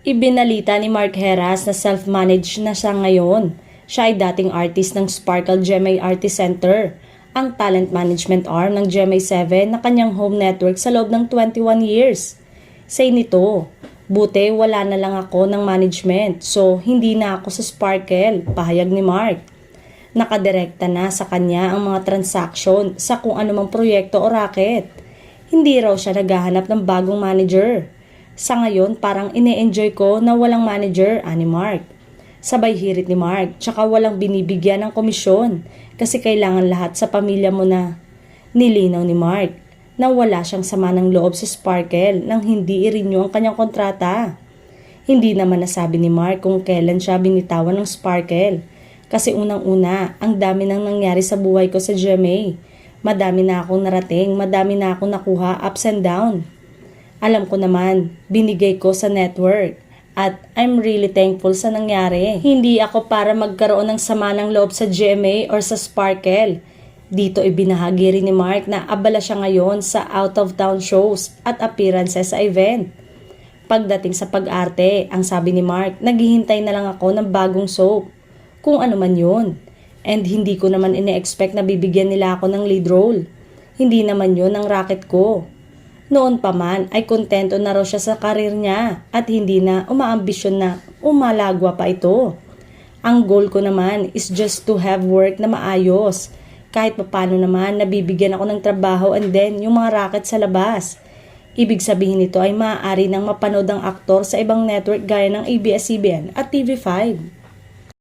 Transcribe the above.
Ibinalita ni Mark Heras na self-managed na siya ngayon. Siya ay dating artist ng Sparkle GMA Artist Center, ang talent management arm ng GMA7 na kanyang home network sa loob ng 21 years. Say nito, buti wala na lang ako ng management so hindi na ako sa Sparkle, pahayag ni Mark. Nakadirekta na sa kanya ang mga transaksyon sa kung anumang proyekto o racket. Hindi raw siya naghahanap ng bagong manager. Sa ngayon, parang ine-enjoy ko na walang manager, ani Mark. Sabay hirit ni Mark, tsaka walang binibigyan ng komisyon kasi kailangan lahat sa pamilya mo na. Nilinaw ni Mark na wala siyang sama ng loob sa Sparkle nang hindi i-renew ang kanyang kontrata. Hindi naman nasabi ni Mark kung kailan siya binitawan ng Sparkle kasi unang-una, ang dami nang nangyari sa buhay ko sa GMA. Madami na akong narating, madami na akong nakuha ups and down. Alam ko naman, binigay ko sa network at I'm really thankful sa nangyari. Hindi ako para magkaroon ng sama ng loob sa GMA or sa Sparkle. Dito ibinahagi rin ni Mark na abala siya ngayon sa out-of-town shows at appearances sa event. Pagdating sa pag-arte, ang sabi ni Mark, naghihintay na lang ako ng bagong soap. Kung ano man yun. And hindi ko naman ine-expect na bibigyan nila ako ng lead role. Hindi naman yun ang racket ko. Noon pa man ay kontento na raw siya sa karir niya at hindi na umaambisyon na umalagwa pa ito. Ang goal ko naman is just to have work na maayos. Kahit papano naman nabibigyan ako ng trabaho and then yung mga racket sa labas. Ibig sabihin nito ay maaari nang mapanood ang aktor sa ibang network gaya ng ABS-CBN at TV5.